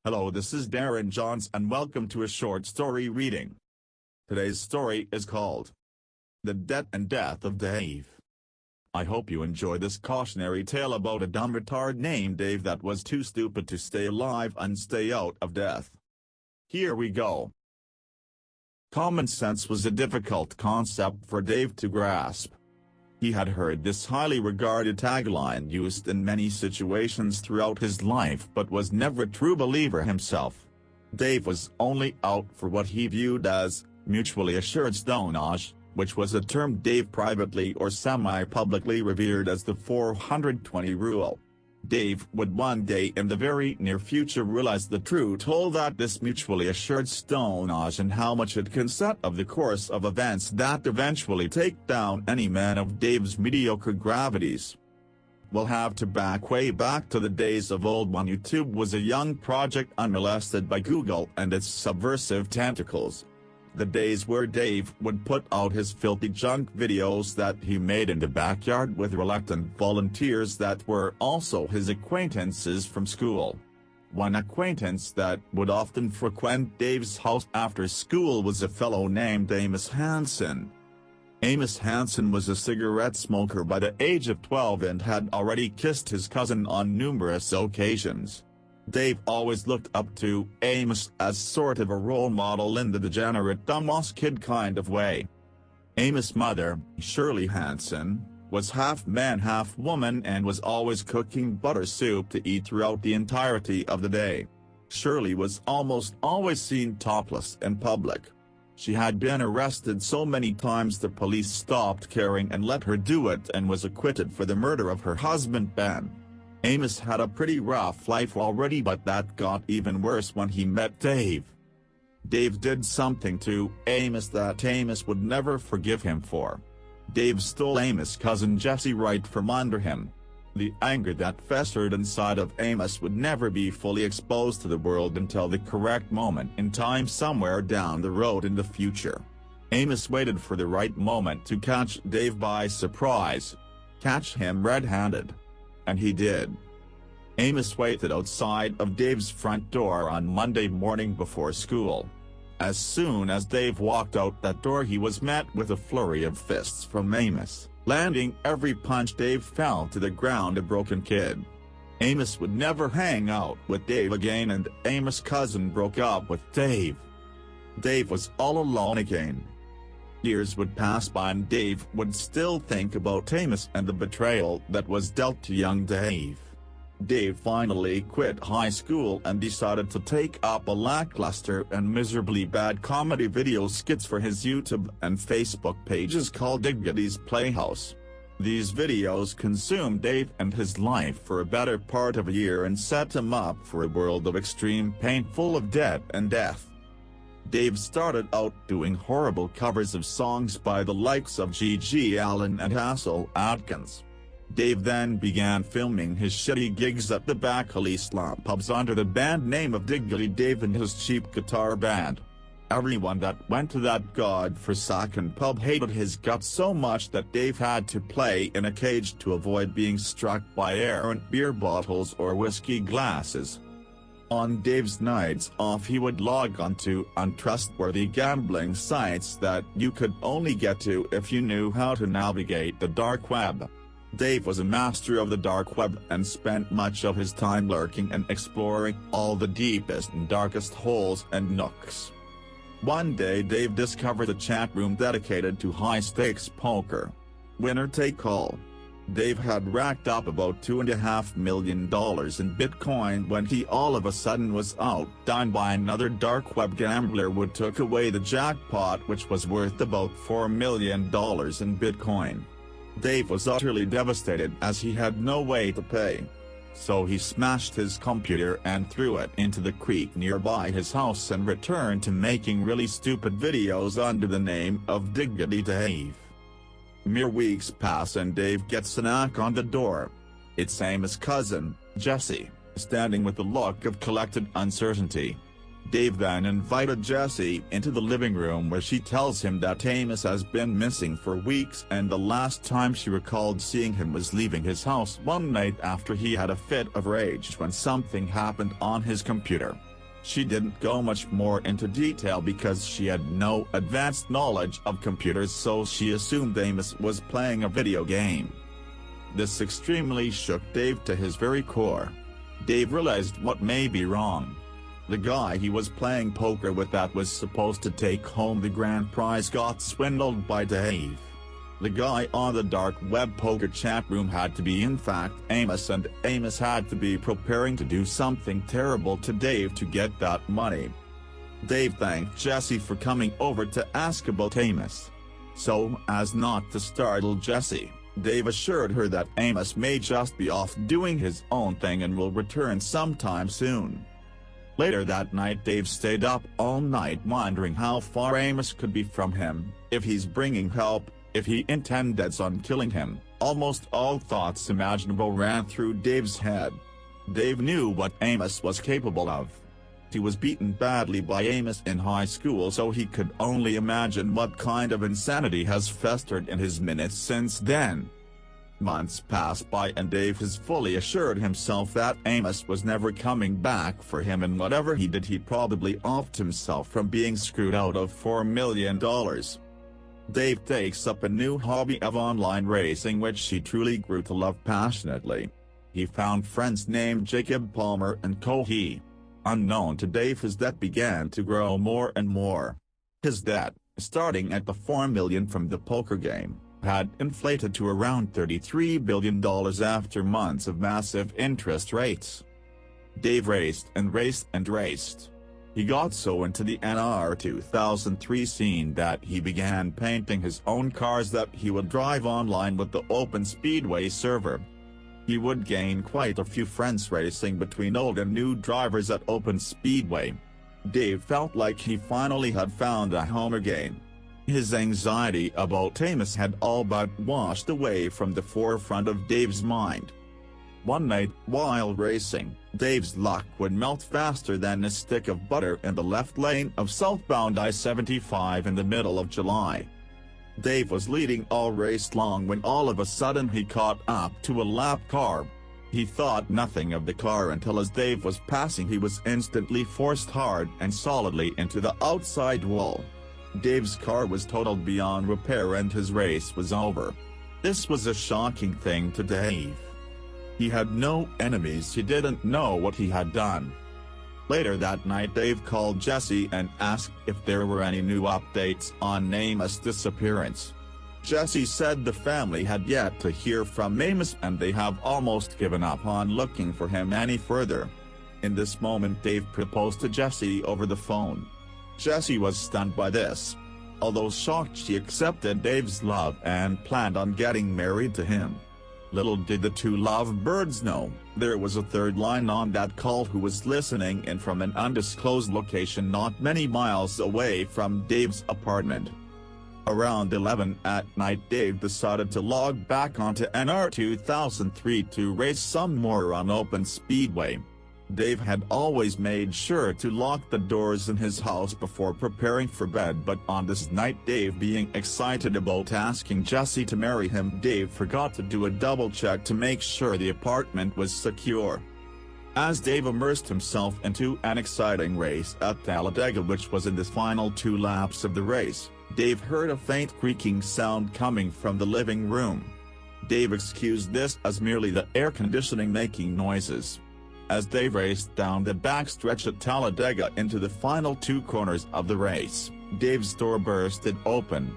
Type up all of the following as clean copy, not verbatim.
Hello, this is Darrin Johns and welcome to a short story reading. Today's story is called The Debt and Death of Dave. I hope you enjoy this cautionary tale about a dumb retard named Dave that was too stupid to stay alive and stay out of death. Here we go. Common sense was a difficult concept for Dave to grasp. He had heard this highly regarded tagline used in many situations throughout his life but was never a true believer himself. Dave was only out for what he viewed as mutually assured stonage, which was a term Dave privately or semi-publicly revered as the 420 rule. Dave would one day in the very near future realize the true toll that this mutually assured stonage and how much it can set of the course of events that eventually take down any man of Dave's mediocre gravities. We'll have to back way back to the days of old when YouTube was a young project unmolested by Google and its subversive tentacles. The days where Dave would put out his filthy junk videos that he made in the backyard with reluctant volunteers that were also his acquaintances from school. One acquaintance that would often frequent Dave's house after school was a fellow named Amos Hansen. Amos Hansen was a cigarette smoker by the age of 12 and had already kissed his cousin on numerous occasions. Dave always looked up to Amos as sort of a role model in the degenerate dumbass kid kind of way. Amos' mother, Shirley Hansen, was half man half woman and was always cooking butter soup to eat throughout the entirety of the day. Shirley was almost always seen topless in public. She had been arrested so many times the police stopped caring and let her do it and was acquitted for the murder of her husband Ben. Amos had a pretty rough life already, but that got even worse when he met Dave. Dave did something to Amos that Amos would never forgive him for. Dave stole Amos' cousin Jesse right from under him. The anger that festered inside of Amos would never be fully exposed to the world until the correct moment in time somewhere down the road in the future. Amos waited for the right moment to catch Dave by surprise. Catch him red-handed. And he did. Amos waited outside of Dave's front door on Monday morning before school. As soon as Dave walked out that door, he was met with a flurry of fists from Amos, landing every punch. Dave fell to the ground a broken kid. Amos would never hang out with Dave again and Amos' cousin broke up with Dave. Dave was all alone again. Years would pass by and Dave would still think about Amos and the betrayal that was dealt to young Dave. Dave finally quit high school and decided to take up a lackluster and miserably bad comedy video skits for his YouTube and Facebook pages called Diggity's Playhouse. These videos consumed Dave and his life for a better part of a year and set him up for a world of extreme pain full of debt and death. Dave started out doing horrible covers of songs by the likes of G.G. Allin and Ansel Adkins. Dave then began filming his shitty gigs at the Baccaley slum pubs under the band name of Diggity Dave and his cheap guitar band. Everyone that went to that godforsaken pub hated his guts so much that Dave had to play in a cage to avoid being struck by errant beer bottles or whiskey glasses. On Dave's nights off he would log on to untrustworthy gambling sites that you could only get to if you knew how to navigate the dark web. Dave was a master of the dark web and spent much of his time lurking and exploring all the deepest and darkest holes and nooks. One day Dave discovered a chat room dedicated to high-stakes poker. Winner take all. Dave had racked up about $2.5 million in Bitcoin when he all of a sudden was outdone by another dark web gambler who took away the jackpot, which was worth about $4 million in Bitcoin. Dave was utterly devastated as he had no way to pay. So he smashed his computer and threw it into the creek nearby his house and returned to making really stupid videos under the name of Diggity Dave. Mere weeks pass and Dave gets a knock on the door. It's Amos' cousin, Jesse, standing with a look of collected uncertainty. Dave then invited Jesse into the living room where she tells him that Amos has been missing for weeks and the last time she recalled seeing him was leaving his house one night after he had a fit of rage when something happened on his computer. She didn't go much more into detail because she had no advanced knowledge of computers, so she assumed Amos was playing a video game. This extremely shook Dave to his very core. Dave realized what may be wrong. The guy he was playing poker with that was supposed to take home the grand prize got swindled by Dave. The guy on the dark web poker chat room had to be in fact Amos, and Amos had to be preparing to do something terrible to Dave to get that money. Dave thanked Jessie for coming over to ask about Amos. So, as not to startle Jessie, Dave assured her that Amos may just be off doing his own thing and will return sometime soon. Later that night Dave stayed up all night wondering how far Amos could be from him, if he's bringing help, if he intended on killing him. Almost all thoughts imaginable ran through Dave's head. Dave knew what Amos was capable of. He was beaten badly by Amos in high school, so he could only imagine what kind of insanity has festered in his minutes since then. Months passed by and Dave has fully assured himself that Amos was never coming back for him, and whatever he did he probably offed himself from being screwed out of $4 million. Dave takes up a new hobby of online racing which he truly grew to love passionately. He found friends named Jacob Palmer and Cohee. Unknown to Dave, his debt began to grow more and more. His debt, starting at the $4 million from the poker game, had inflated to around $33 billion after months of massive interest rates. Dave raced and raced and raced. He got so into the NR 2003 scene that he began painting his own cars that he would drive online with the Open Speedway server. He would gain quite a few friends racing between old and new drivers at Open Speedway. Dave felt like he finally had found a home again. His anxiety about Amos had all but washed away from the forefront of Dave's mind. One night, while racing, Dave's luck would melt faster than a stick of butter in the left lane of southbound I-75 in the middle of July. Dave was leading all race long when all of a sudden he caught up to a lap car. He thought nothing of the car until as Dave was passing he was instantly forced hard and solidly into the outside wall. Dave's car was totaled beyond repair and his race was over. This was a shocking thing to Dave. He had no enemies, he didn't know what he had done. Later that night Dave called Jessie and asked if there were any new updates on Amos' disappearance. Jessie said the family had yet to hear from Amos and they have almost given up on looking for him any further. In this moment Dave proposed to Jessie over the phone. Jessie was stunned by this. Although shocked, she accepted Dave's love and planned on getting married to him. Little did the two lovebirds know, there was a third line on that call who was listening in from an undisclosed location not many miles away from Dave's apartment. Around 11 at night Dave decided to log back onto NR 2003 to race some more on Open Speedway. Dave had always made sure to lock the doors in his house before preparing for bed, but on this night, Dave being excited about asking Jessie to marry him, Dave forgot to do a double check to make sure the apartment was secure. As Dave immersed himself into an exciting race at Talladega, which was in the final 2 laps of the race, Dave heard a faint creaking sound coming from the living room. Dave excused this as merely the air conditioning making noises. As Dave raced down the backstretch at Talladega into the final 2 corners of the race, Dave's door bursted open.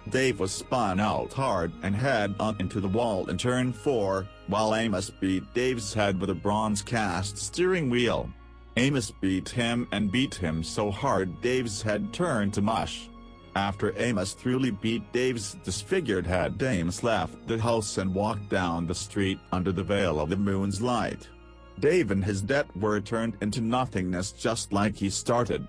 Dave was spun out hard and head on into the wall in turn 4, while Amos beat Dave's head with a bronze cast steering wheel. Amos beat him and beat him so hard Dave's head turned to mush. After Amos thoroughly beat Dave's disfigured head, Amos left the house and walked down the street under the veil of the moon's light. Dave and his debt were turned into nothingness just like he started.